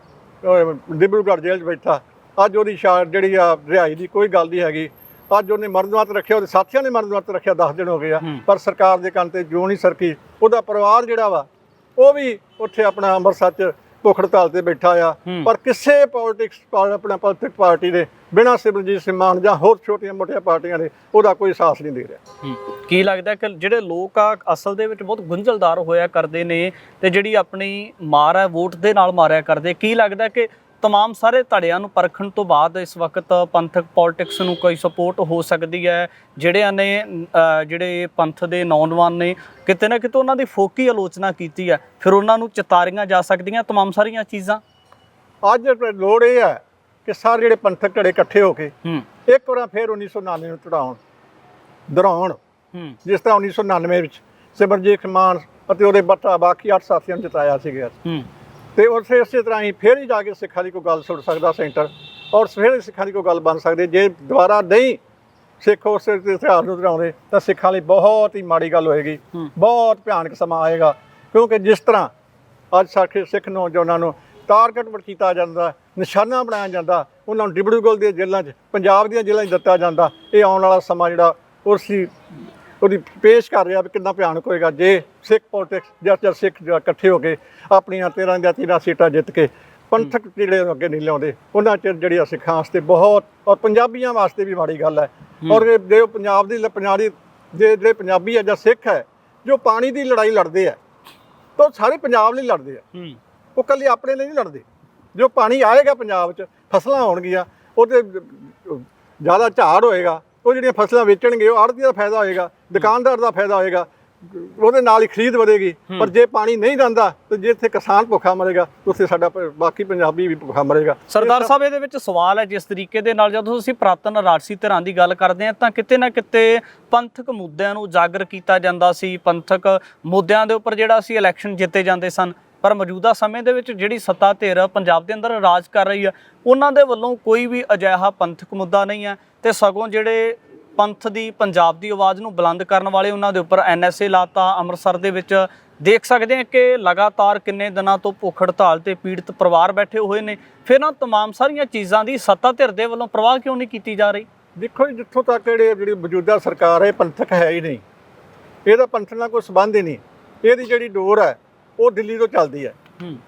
ਡਿਬਰੂਗੜ੍ਹ ਜੇਲ੍ਹ 'ਚ ਬੈਠਾ। ਅੱਜ ਉਹਦੀ ਜਿਹੜੀ ਆ ਰਿਹਾਈ ਦੀ ਕੋਈ ਗੱਲ ਨਹੀਂ ਹੈਗੀ। ਅੱਜ ਉਹਨੇ ਮਰਨਵਤ ਰੱਖਿਆ, ਉਹਦੇ ਸਾਥੀਆਂ ਨੇ ਮਰਨਵਤ ਰੱਖਿਆ, 10 ਦਿਨ ਹੋ ਗਏ ਆ, ਪਰ ਸਰਕਾਰ ਦੇ ਕੰਨ ਤੇ ਜੂੰ ਨਹੀਂ ਸਰਕੀ। ਉਹਦਾ ਪਰਿਵਾਰ ਜਿਹੜਾ ਵਾ ਉਹ ਵੀ ਉੱਥੇ ਆਪਣਾ ਅੰਮ੍ਰਿਤਸਰ 'ਚ ਭੁੱਖ ਹੜਤਾਲ ਤੇ ਬੈਠਾ ਆ। ਪਰ ਕਿਸੇ ਆਪਣਾ ਪੋਲੀਟਿਕ ਪਾਰਟੀ ਨੇ ਬਿਨਾਂ ਸਿਮਰਜੀਤ ਸਿੰਘ ਮਾਨ ਜਾਂ ਹੋਰ ਛੋਟੀਆਂ ਮੋਟੀਆਂ ਪਾਰਟੀਆਂ ਨੇ ਉਹਦਾ ਕੋਈ ਸਾਥ ਨਹੀਂ ਦੇ ਰਿਹਾ। ਕੀ ਲੱਗਦਾ ਕਿ ਜਿਹੜੇ ਲੋਕ ਆ ਅਸਲ ਦੇ ਵਿੱਚ ਬਹੁਤ ਗੁੰਝਲਦਾਰ ਹੋਇਆ ਕਰਦੇ ਨੇ ਤੇ ਜਿਹੜੀ ਆਪਣੀ ਮਾਰ ਹੈ ਵੋਟ ਦੇ ਨਾਲ ਮਾਰਿਆ ਕਰਦੇ, ਕੀ ਲੱਗਦਾ ਕਿ तमाम सारे धड़िਆਂ ਨੂੰ ਪਰਖਣ ਤੋਂ ਬਾਅਦ ਇਸ ਵਕਤ ਪੰਥਕ ਪੋਲਿਟਿਕਸ ਨੂੰ ਕੋਈ ਸਪੋਰਟ ਹੋ ਸਕਦੀ ਹੈ। ਜਿਹੜੇ ਪੰਥ ਦੇ ਨੌਜਵਾਨ ਨੇ ਕਿਤੇ ਨਾ ਕਿਤੇ ਉਹਨਾਂ ਦੀ ਫੋਕੀ ਆਲੋਚਨਾ ਕੀਤੀ ਹੈ, ਫਿਰ ਉਹਨਾਂ ਨੂੰ ਚਿਤਾਰੀਆਂ ਜਾ ਸਕਦੀਆਂ ਤਮਾਮ ਸਾਰੀਆਂ ਚੀਜ਼ਾਂ। ਅੱਜ ਲੋੜ ਇਹ ਹੈ ਕਿ ਸਾਰੇ ਜਿਹੜੇ ਪੰਥਕ ਧੜੇ ਇਕੱਠੇ ਹੋ ਕੇ ਇੱਕ ਵਾਰ ਫਿਰ 1999 ਨੂੰ ਦੁਹਰਾਉਣ, ਜਿਸ ਤਰ੍ਹਾਂ 1999 ਵਿੱਚ ਸਿਮਰਜੀਤ ਮਾਨ ਅਤੇ ਉਹਦੇ ਬਾਕੀ 8 ਸਾਥੀਆਂ ਨੂੰ ਜਿਤਾਇਆ ਸੀਗਾ। ਤੇ ਇਸੇ ਤਰ੍ਹਾਂ ਹੀ ਫਿਰ ਹੀ ਜਾ ਕੇ ਸਿੱਖਾਂ ਦੀ ਕੋਈ ਗੱਲ ਸੁਣ ਸਕਦਾ ਸੈਂਟਰ, ਔਰ ਫਿਰ ਸਿੱਖਾਂ ਦੀ ਕੋਈ ਗੱਲ ਬਣ ਸਕਦੀ। ਜੇ ਦੁਬਾਰਾ ਨਹੀਂ ਸਿੱਖ ਉਸ ਇਤਿਹਾਸ ਨੂੰ ਦੁਹਰਾਉਂਦੇ ਤਾਂ ਸਿੱਖਾਂ ਲਈ ਬਹੁਤ ਹੀ ਮਾੜੀ ਗੱਲ ਹੋਏਗੀ, ਬਹੁਤ ਭਿਆਨਕ ਸਮਾਂ ਆਏਗਾ। ਕਿਉਂਕਿ ਜਿਸ ਤਰ੍ਹਾਂ ਅੱਜ ਸਾਡੇ ਸਿੱਖ ਨੌਜਵਾਨਾਂ ਨੂੰ ਟਾਰਗੇਟ ਕੀਤਾ ਜਾਂਦਾ, ਨਿਸ਼ਾਨਾ ਬਣਾਇਆ ਜਾਂਦਾ, ਉਹਨਾਂ ਨੂੰ ਡਿਬੜੂਗੜ੍ਹ ਦੀਆਂ ਜੇਲ੍ਹਾਂ 'ਚ, ਪੰਜਾਬ ਦੀਆਂ ਜੇਲ੍ਹਾਂ 'ਚ ਦਿੱਤਾ ਜਾਂਦਾ, ਇਹ ਆਉਣ ਵਾਲਾ ਸਮਾਂ ਜਿਹੜਾ ਉਹਦੀ ਪੇਸ਼ ਕਰ ਰਿਹਾ ਵੀ ਕਿੰਨਾ ਭਿਆਨਕ ਹੋਏਗਾ ਜੇ ਸਿੱਖ ਪੋਲਿਟਿਕਸ ਜਾਂ ਸਿੱਖ ਇਕੱਠੇ ਹੋ ਕੇ ਆਪਣੀਆਂ 13 ਦੀਆਂ 13 ਸੀਟਾਂ ਜਿੱਤ ਕੇ ਪੰਥਕ ਜਿਹੜੇ ਅੱਗੇ ਨਹੀਂ ਲਿਆਉਂਦੇ। ਉਹਨਾਂ 'ਚ ਜਿਹੜੀ ਸਿੱਖਾਂ ਵਾਸਤੇ ਬਹੁਤ, ਔਰ ਪੰਜਾਬੀਆਂ ਵਾਸਤੇ ਵੀ ਮਾੜੀ ਗੱਲ ਹੈ। ਔਰ ਜੇ ਪੰਜਾਬ ਦੀ ਜਿਹੜੇ ਪੰਜਾਬੀ ਹੈ ਜਾਂ ਸਿੱਖ ਹੈ ਜੋ ਪਾਣੀ ਦੀ ਲੜਾਈ ਲੜਦੇ ਆ ਤਾਂ ਸਾਰੇ ਪੰਜਾਬ ਲਈ ਲੜਦੇ ਆ, ਉਹ ਇਕੱਲੇ ਆਪਣੇ ਲਈ ਨਹੀਂ ਲੜਦੇ। ਜੋ ਪਾਣੀ ਆਏਗਾ ਪੰਜਾਬ 'ਚ, ਫਸਲਾਂ ਹੋਣਗੀਆਂ, ਉਹਦੇ ਜ਼ਿਆਦਾ ਝਾੜ ਹੋਏਗਾ, ਉਹ ਜਿਹੜੀਆਂ ਫਸਲਾਂ ਵੇਚਣਗੇ ਉਹ ਆੜ੍ਹਤੀ ਦਾ ਫਾਇਦਾ ਹੋਏਗਾ, ਦੁਕਾਨਦਾਰ ਦਾ ਫਾਇਦਾ ਹੋਏਗਾ, ਉਹਦੇ ਨਾਲ ਹੀ ਖਰੀਦ ਵਧੇਗੀ। ਪਰ ਜੇ ਪਾਣੀ ਨਹੀਂ ਜਾਂਦਾ ਤਾਂ ਜਿੱਥੇ ਕਿਸਾਨ ਭੁੱਖਾ ਮਰੇਗਾ ਉੱਥੇ ਸਾਡਾ ਬਾਕੀ ਪੰਜਾਬੀ ਵੀ ਭੁੱਖਾ ਮਰੇਗਾ। ਸਰਦਾਰ ਸਾਹਿਬ, ਇਹਦੇ ਵਿੱਚ ਸਵਾਲ ਹੈ, ਜਿਸ ਤਰੀਕੇ ਦੇ ਨਾਲ ਜਦੋਂ ਅਸੀਂ ਪੁਰਾਤਨ ਰਾਜਸੀ ਧਿਰਾਂ ਦੀ ਗੱਲ ਕਰਦੇ ਹਾਂ ਤਾਂ ਕਿਤੇ ਨਾ ਕਿਤੇ ਪੰਥਕ ਮੁੱਦਿਆਂ ਨੂੰ ਉਜਾਗਰ ਕੀਤਾ ਜਾਂਦਾ ਸੀ, ਪੰਥਕ ਮੁੱਦਿਆਂ ਦੇ ਉੱਪਰ ਜਿਹੜਾ ਸੀ ਇਲੈਕਸ਼ਨ ਜਿੱਤੇ ਜਾਂਦੇ ਸਨ। ਪਰ ਮੌਜੂਦਾ ਸਮੇਂ ਦੇ ਵਿੱਚ ਜਿਹੜੀ ਸੱਤਾ ਧਿਰ ਪੰਜਾਬ ਦੇ ਅੰਦਰ ਰਾਜ ਕਰ ਰਹੀ ਹੈ, ਉਹਨਾਂ ਦੇ ਵੱਲੋਂ ਕੋਈ ਵੀ ਅਜਿਹਾ ਪੰਥਕ ਮੁੱਦਾ ਨਹੀਂ ਹੈ, ਤੇ ਸਗੋਂ ਜਿਹੜੇ ਪੰਥ ਦੀ ਪੰਜਾਬ ਦੀ ਆਵਾਜ਼ ਨੂੰ ਬੁਲੰਦ ਕਰਨ ਵਾਲੇ ਉਹਨਾਂ ਦੇ ਉੱਪਰ NSA ਲਾਤਾ। ਅੰਮ੍ਰਿਤਸਰ ਦੇ ਵਿੱਚ ਦੇਖ ਸਕਦੇ ਹਾਂ ਕਿ ਲਗਾਤਾਰ ਕਿੰਨੇ ਦਿਨਾਂ ਤੋਂ ਭੁੱਖ ਹੜਤਾਲ ਤੇ ਪੀੜਤ ਪਰਿਵਾਰ ਬੈਠੇ ਹੋਏ ਨੇ। ਫਿਰ ਨਾ ਤਮਾਮ ਸਾਰੀਆਂ ਚੀਜ਼ਾਂ ਦੀ ਸੱਤਾ ਧਿਰ ਦੇ ਵੱਲੋਂ ਪ੍ਰਵਾਹ ਕਿਉਂ ਨਹੀਂ ਕੀਤੀ ਜਾ ਰਹੀ? ਦੇਖੋ ਜੀ, ਜਿੱਥੋਂ ਤੱਕ ਜਿਹੜੀ ਮੌਜੂਦਾ ਸਰਕਾਰ ਹੈ ਪੰਥਕ ਹੈ ਹੀ ਨਹੀਂ, ਇਹਦਾ ਪੰਥ ਨਾਲ ਕੋਈ ਸੰਬੰਧ ਹੀ ਨਹੀਂ। ਇਹਦੀ ਜਿਹੜੀ ਡੋਰ ਹੈ ਉਹ ਦਿੱਲੀ ਤੋਂ ਚੱਲਦੀ ਹੈ,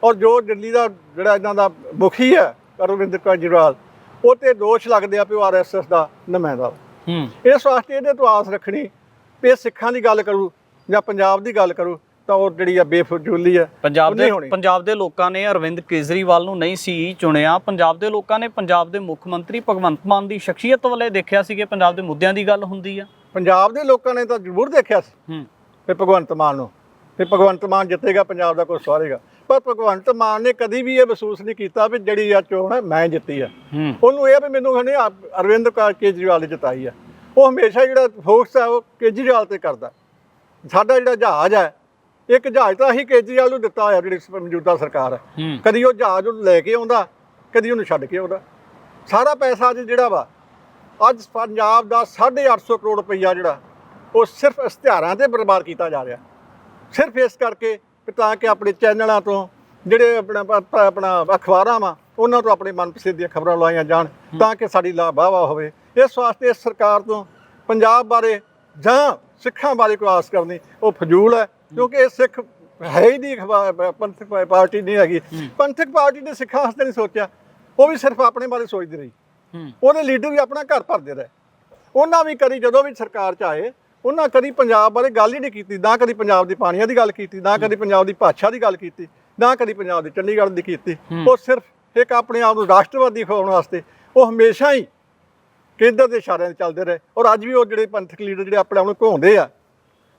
ਔਰ ਜੋ ਦਿੱਲੀ ਦਾ ਜਿਹੜਾ ਇਹਨਾਂ ਦਾ ਮੁਖੀ ਹੈ ਅਰਵਿੰਦ ਕੇਜਰੀਵਾਲ, ਉਹ ਤੇ ਦੋਸ਼ ਲੱਗਦੇ ਆ ਵੀ ਉਹ RSS ਦਾ ਨੁਮਾਇੰਦਾ। ਇਸ ਵਾਸਤੇ ਇਹਦੇ ਤੋਂ ਆਸ ਰੱਖਣੀ ਵੀ ਸਿੱਖਾਂ ਦੀ ਗੱਲ ਕਰੂ ਜਾਂ ਪੰਜਾਬ ਦੀ ਗੱਲ ਕਰੂ ਤਾਂ ਉਹ ਜਿਹੜੀ ਆ ਬੇਫਜ਼ੂਲੀ ਹੈ। ਪੰਜਾਬ ਦੇ ਲੋਕਾਂ ਨੇ ਅਰਵਿੰਦ ਕੇਜਰੀਵਾਲ ਨੂੰ ਨਹੀਂ ਸੀ ਚੁਣਿਆ। ਪੰਜਾਬ ਦੇ ਲੋਕਾਂ ਨੇ ਪੰਜਾਬ ਦੇ ਮੁੱਖ ਮੰਤਰੀ ਭਗਵੰਤ ਮਾਨ ਦੀ ਸ਼ਖਸੀਅਤ ਵੱਲੇ ਦੇਖਿਆ ਸੀ ਕਿ ਪੰਜਾਬ ਦੇ ਮੁੱਦਿਆਂ ਦੀ ਗੱਲ ਹੁੰਦੀ ਆ। ਪੰਜਾਬ ਦੇ ਲੋਕਾਂ ਨੇ ਤਾਂ ਜ਼ਰੂਰ ਦੇਖਿਆ ਸੀ ਤੇ ਭਗਵੰਤ ਮਾਨ ਨੂੰ, ਤੇ ਭਗਵੰਤ ਮਾਨ ਜਿੱਤੇਗਾ ਪੰਜਾਬ ਦਾ ਕੋਈ ਸਵਾਰੇਗਾ। ਪਰ ਭਗਵੰਤ ਮਾਨ ਨੇ ਕਦੀ ਵੀ ਇਹ ਮਹਿਸੂਸ ਨਹੀਂ ਕੀਤਾ ਵੀ ਜਿਹੜੀ ਆ ਚੋਣ ਹੈ ਮੈਂ ਜਿੱਤੀ ਆ। ਉਹਨੂੰ ਇਹ ਵੀ ਮੈਨੂੰ ਕਹਿੰਦੇ ਅਰਵਿੰਦ ਕੇਜਰੀਵਾਲ ਨੇ ਜਿਤਾਈ ਆ। ਉਹ ਹਮੇਸ਼ਾ ਜਿਹੜਾ ਫੋਕਸ ਹੈ ਉਹ ਕੇਜਰੀਵਾਲ ਤੇ ਕਰਦਾ। ਸਾਡਾ ਜਿਹੜਾ ਜਹਾਜ਼ ਹੈ, ਇੱਕ ਜਹਾਜ਼ ਤਾਂ ਅਸੀਂ ਕੇਜਰੀਵਾਲ ਨੂੰ ਦਿੱਤਾ ਹੋਇਆ ਜਿਹੜੀ ਮੌਜੂਦਾ ਸਰਕਾਰ ਹੈ। ਕਦੀ ਉਹ ਜਹਾਜ਼ ਨੂੰ ਲੈ ਕੇ ਆਉਂਦਾ, ਕਦੀ ਉਹਨੂੰ ਛੱਡ ਕੇ ਆਉਂਦਾ। ਸਾਰਾ ਪੈਸਾ ਅੱਜ ਜਿਹੜਾ ਵਾ ਅੱਜ ਪੰਜਾਬ ਦਾ 850 ਕਰੋੜ ਰੁਪਈਆ ਜਿਹੜਾ ਉਹ ਸਿਰਫ ਇਸ਼ਤਿਹਾਰਾਂ ਤੇ ਬਰਬਾਦ ਕੀਤਾ ਜਾ ਰਿਹਾ, ਸਿਰਫ ਇਸ ਕਰਕੇ ਤਾਂ ਕਿ ਆਪਣੇ ਚੈਨਲਾਂ ਤੋਂ ਜਿਹੜੇ ਆਪਣਾ ਅਖਬਾਰਾਂ ਵਾ ਉਹਨਾਂ ਤੋਂ ਆਪਣੇ ਮਨਪਸੰਦ ਦੀਆਂ ਖਬਰਾਂ ਲਵਾਈਆਂ ਜਾਣ ਤਾਂ ਕਿ ਸਾਡੀ ਵਾਹਵਾ ਹੋਵੇ। ਇਸ ਵਾਸਤੇ ਇਸ ਸਰਕਾਰ ਤੋਂ ਪੰਜਾਬ ਬਾਰੇ ਜਾਂ ਸਿੱਖਾਂ ਬਾਰੇ ਕੋਈ ਆਸ ਕਰਨੀ ਉਹ ਫਜ਼ੂਲ ਹੈ, ਕਿਉਂਕਿ ਇਹ ਸਿੱਖ ਹੈ ਹੀ ਨਹੀਂ, ਪੰਥਕ ਪਾਰਟੀ ਨਹੀਂ ਹੈਗੀ। ਪੰਥਕ ਪਾਰਟੀ ਨੇ ਸਿੱਖਾਂ ਵਾਸਤੇ ਨਹੀਂ ਸੋਚਿਆ, ਉਹ ਵੀ ਸਿਰਫ ਆਪਣੇ ਬਾਰੇ ਸੋਚਦੀ ਰਹੀ। ਉਹਦੇ ਲੀਡਰ ਵੀ ਆਪਣਾ ਘਰ ਭਰਦੇ ਰਹੇ। ਉਹਨਾਂ ਵੀ ਕਦੀ ਜਦੋਂ ਵੀ ਸਰਕਾਰ 'ਚ ਆਏ ਉਹਨਾਂ ਕਦੀ ਪੰਜਾਬ ਬਾਰੇ ਗੱਲ ਹੀ ਨਹੀਂ ਕੀਤੀ, ਨਾ ਕਦੀ ਪੰਜਾਬ ਦੀ ਪਾਣੀਆਂ ਦੀ ਗੱਲ ਕੀਤੀ, ਨਾ ਕਦੀ ਪੰਜਾਬ ਦੀ ਭਾਸ਼ਾ ਦੀ ਗੱਲ ਕੀਤੀ, ਨਾ ਕਦੀ ਪੰਜਾਬ ਦੀ ਚੰਡੀਗੜ੍ਹ ਦੀ ਕੀਤੀ। ਉਹ ਸਿਰਫ ਇੱਕ ਆਪਣੇ ਆਪ ਨੂੰ ਰਾਸ਼ਟਰਵਾਦੀ ਖਵਾਉਣ ਵਾਸਤੇ ਉਹ ਹਮੇਸ਼ਾ ਹੀ ਕੇਂਦਰ ਦੇ ਇਸ਼ਾਰਿਆਂ 'ਤੇ ਚੱਲਦੇ ਰਹੇ। ਔਰ ਅੱਜ ਵੀ ਉਹ ਜਿਹੜੇ ਪੰਥਕ ਲੀਡਰ ਜਿਹੜੇ ਆਪਣੇ ਆਪ ਨੂੰ ਘੁੰਮਦੇ ਆ,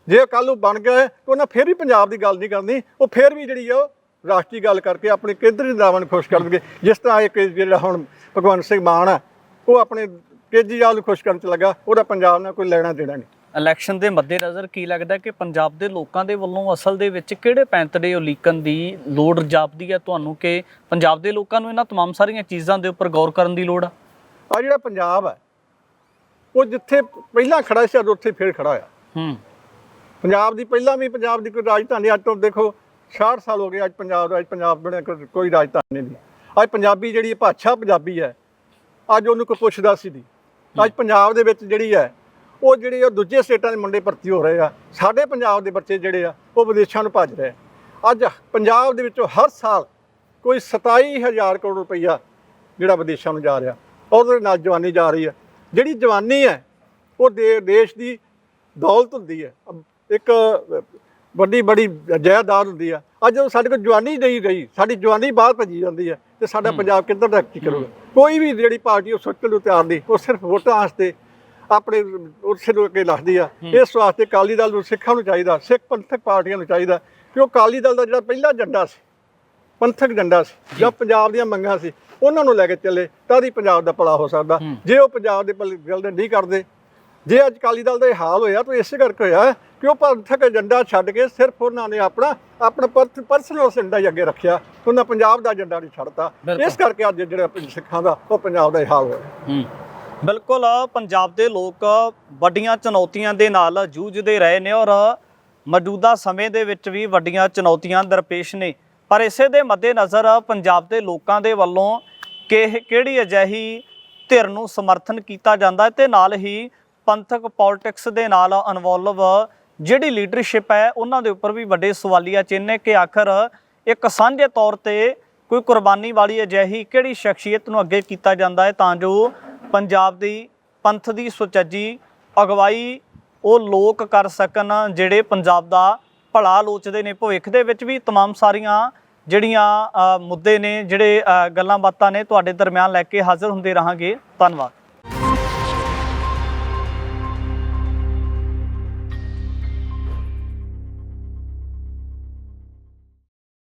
ਜੇ ਕੱਲ੍ਹ ਨੂੰ ਬਣ ਗਏ ਤਾਂ ਉਹਨਾਂ ਫਿਰ ਵੀ ਪੰਜਾਬ ਦੀ ਗੱਲ ਨਹੀਂ ਕਰਨੀ, ਉਹ ਫਿਰ ਵੀ ਜਿਹੜੀ ਆ ਉਹ ਰਾਸ਼ਟਰੀ ਗੱਲ ਕਰਕੇ ਆਪਣੇ ਕੇਂਦਰੀ ਨਿਗਰਾਨ ਨੂੰ ਖੁਸ਼ ਕਰਨਗੇ। ਜਿਸ ਤਰ੍ਹਾਂ ਇੱਕ ਜਿਹੜਾ ਹੁਣ ਭਗਵੰਤ ਸਿੰਘ ਮਾਨ ਹੈ ਉਹ ਆਪਣੇ ਕੇਜਰੀਵਾਲ ਨੂੰ ਖੁਸ਼ ਕਰਨ 'ਚ ਲੱਗਾ, ਉਹਦਾ ਪੰਜਾਬ ਨਾਲ ਕੋਈ ਲੈਣਾ ਦੇਣਾ ਨਹੀਂ। ਇਲੈਕਸ਼ਨ ਦੇ ਮੱਦੇਨਜ਼ਰ ਕੀ ਲੱਗਦਾ ਕਿ ਪੰਜਾਬ ਦੇ ਲੋਕਾਂ ਦੇ ਵੱਲੋਂ ਅਸਲ ਦੇ ਵਿੱਚ ਕਿਹੜੇ ਪੈਂਤੜੇ ਉਲੀਕਣ ਦੀ ਲੋੜ ਜਾਪਦੀ ਹੈ ਤੁਹਾਨੂੰ ਕਿ ਪੰਜਾਬ ਦੇ ਲੋਕਾਂ ਨੂੰ ਇਹਨਾਂ ਤਮਾਮ ਸਾਰੀਆਂ ਚੀਜ਼ਾਂ ਦੇ ਉੱਪਰ ਗੌਰ ਕਰਨ ਦੀ ਲੋੜ ਆ? ਆ ਜਿਹੜਾ ਪੰਜਾਬ ਹੈ ਉਹ ਜਿੱਥੇ ਪਹਿਲਾਂ ਖੜਾ ਸੀ ਅੱਜ ਉੱਥੇ ਫਿਰ ਖੜਾ ਹੋਇਆ। ਪੰਜਾਬ ਦੀ ਪਹਿਲਾਂ ਵੀ ਪੰਜਾਬ ਦੀ ਕੋਈ ਰਾਜਧਾਨੀ, ਅੱਜ ਤੋਂ ਦੇਖੋ 66 ਸਾਲ ਹੋ ਗਏ ਅੱਜ ਪੰਜਾਬ ਬਣਿਆ ਕੋਈ ਰਾਜਧਾਨੀ ਨਹੀਂ। ਅੱਜ ਪੰਜਾਬੀ ਜਿਹੜੀ ਭਾਸ਼ਾ ਪੰਜਾਬੀ ਹੈ ਅੱਜ ਉਹਨੂੰ ਕੋਈ ਪੁੱਛਦਾ ਸੀ ਨਹੀਂ। ਅੱਜ ਪੰਜਾਬ ਦੇ ਵਿੱਚ ਜਿਹੜੀ ਹੈ ਉਹ ਦੂਜੇ ਸਟੇਟਾਂ ਦੇ ਮੁੰਡੇ ਭਰਤੀ ਹੋ ਰਹੇ ਆ, ਸਾਡੇ ਪੰਜਾਬ ਦੇ ਬੱਚੇ ਜਿਹੜੇ ਆ ਉਹ ਵਿਦੇਸ਼ਾਂ ਨੂੰ ਭੱਜ ਰਹੇ। ਅੱਜ ਪੰਜਾਬ ਦੇ ਵਿੱਚੋਂ ਹਰ ਸਾਲ ਕੋਈ 27,000 ਕਰੋੜ ਰੁਪਈਆ ਜਿਹੜਾ ਵਿਦੇਸ਼ਾਂ ਨੂੰ ਜਾ ਰਿਹਾ, ਉਹਦੇ ਨਾਲ ਜਵਾਨੀ ਜਾ ਰਹੀ ਹੈ। ਜਿਹੜੀ ਜਵਾਨੀ ਹੈ ਉਹ ਦੇਸ਼ ਦੀ ਦੌਲਤ ਹੁੰਦੀ ਹੈ, ਇੱਕ ਵੱਡੀ ਜਾਇਦਾਦ ਹੁੰਦੀ ਆ। ਅੱਜ ਜਦੋਂ ਸਾਡੇ ਕੋਲ ਜਵਾਨੀ ਨਹੀਂ ਰਹੀ, ਸਾਡੀ ਜਵਾਨੀ ਬਾਹਰ ਭੱਜੀ ਜਾਂਦੀ ਹੈ ਤੇ ਸਾਡਾ ਪੰਜਾਬ ਕਿੱਧਰ ਤਰੱਕੀ ਕਰੂਗਾ। ਕੋਈ ਵੀ ਜਿਹੜੀ ਪਾਰਟੀ ਉਹ ਸੋਚਣ ਨੂੰ ਤਿਆਰ ਨਹੀਂ, ਉਹ ਸਿਰਫ ਵੋਟਾਂ ਵਾਸਤੇ ਆਪਣੇ ਉਸੇ ਨੂੰ ਅੱਗੇ ਲੱਥਦੀ ਆ। ਇਸ ਵਾਸਤੇ ਅਕਾਲੀ ਦਲ ਨੂੰ, ਸਿੱਖਾਂ ਨੂੰ ਚਾਹੀਦਾ, ਸਿੱਖ ਪੰਥਕ ਪਾਰਟੀਆਂ ਨੂੰ ਚਾਹੀਦਾ ਕਿ ਉਹ ਅਕਾਲੀ ਦਲ ਦਾ ਜਿਹੜਾ ਪਹਿਲਾ ਏਜੰਡਾ ਸੀ, ਪੰਥਕ ਏਜੰਡਾ ਸੀ ਜਾਂ ਪੰਜਾਬ ਦੀਆਂ ਮੰਗਾਂ ਸੀ, ਉਹਨਾਂ ਨੂੰ ਲੈ ਕੇ ਚੱਲੇ ਤਾਂ ਹੀ ਪੰਜਾਬ ਦਾ ਭਲਾ ਹੋ ਸਕਦਾ। ਜੇ ਉਹ ਪੰਜਾਬ ਦੇ ਗੱਲ ਨਹੀਂ ਕਰਦੇ, ਜੇ ਅੱਜ ਅਕਾਲੀ ਦਲ ਦਾ ਇਹ ਹਾਲ ਹੋਇਆ ਤਾਂ ਇਸੇ ਕਰਕੇ ਹੋਇਆ ਕਿ ਉਹ ਪੰਥਕ ਏਜੰਡਾ ਛੱਡ ਕੇ ਸਿਰਫ ਉਹਨਾਂ ਨੇ ਆਪਣਾ ਪਰਸਨਲ ਏਜੰਡਾ ਹੀ ਅੱਗੇ ਰੱਖਿਆ, ਉਹਨਾਂ ਪੰਜਾਬ ਦਾ ਏਜੰਡਾ ਨਹੀਂ ਛੱਡਤਾ। ਇਸ ਕਰਕੇ ਅੱਜ ਜਿਹੜਾ ਸਿੱਖਾਂ ਦਾ ਉਹ ਪੰਜਾਬ ਦਾ ਇਹ ਹਾਲ ਹੋਇਆ। ਬਿਲਕੁਲ, ਪੰਜਾਬ ਦੇ ਲੋਕ ਵੱਡੀਆਂ ਚੁਣੌਤੀਆਂ ਦੇ ਨਾਲ ਜੂਝਦੇ ਰਹੇ ਨੇ ਔਰ ਮੌਜੂਦਾ ਸਮੇਂ ਦੇ ਵਿੱਚ ਵੀ ਵੱਡੀਆਂ ਚੁਣੌਤੀਆਂ ਦਰਪੇਸ਼ ਨੇ, ਪਰ ਇਸੇ ਦੇ ਮੱਦੇਨਜ਼ਰ ਪੰਜਾਬ ਦੇ ਲੋਕਾਂ ਦੇ ਵੱਲੋਂ ਕਿਹੜੀ ਅਜਿਹੀ ਧਿਰ ਨੂੰ ਸਮਰਥਨ ਕੀਤਾ ਜਾਂਦਾ ਤੇ ਨਾਲ ਹੀ ਪੰਥਕ ਪੋਲਿਟਿਕਸ ਦੇ ਨਾਲ ਇਨਵੋਲਵ ਜਿਹੜੀ ਲੀਡਰਸ਼ਿਪ ਹੈ ਉਹਨਾਂ ਦੇ ਉੱਪਰ ਵੀ ਵੱਡੇ ਸਵਾਲੀਆ ਚਿੰਨ੍ਹ ਨੇ ਕਿ ਆਖਰ ਇੱਕ ਸਾਂਝੇ ਤੌਰ ਤੇ ਕੋਈ ਕੁਰਬਾਨੀ ਵਾਲੀ ਅਜਿਹੀ ਕਿਹੜੀ ਸ਼ਖਸੀਅਤ ਨੂੰ ਅੱਗੇ ਕੀਤਾ ਜਾਂਦਾ ਹੈ ਤਾਂ ਜੋ ਪੰਜਾਬ ਦੀ ਪੰਥ ਦੀ ਸੁਚੱਜੀ ਅਗਵਾਈ ਉਹ ਲੋਕ ਕਰ ਸਕਣ ਜਿਹੜੇ ਪੰਜਾਬ ਦਾ ਭਲਾ ਲੋਚਦੇ ਨੇ। ਭਵਿੱਖ ਦੇ ਵਿੱਚ ਵੀ ਤਮਾਮ ਸਾਰੀਆਂ ਜਿਹੜੀਆਂ ਮੁੱਦੇ ਨੇ, ਜਿਹੜੇ ਗੱਲਾਂ ਬਾਤਾਂ ਨੇ ਤੁਹਾਡੇ ਦਰਮਿਆਨ ਲੈ ਕੇ ਹਾਜ਼ਰ ਹੁੰਦੇ ਰਹਾਂਗੇ। ਧੰਨਵਾਦ।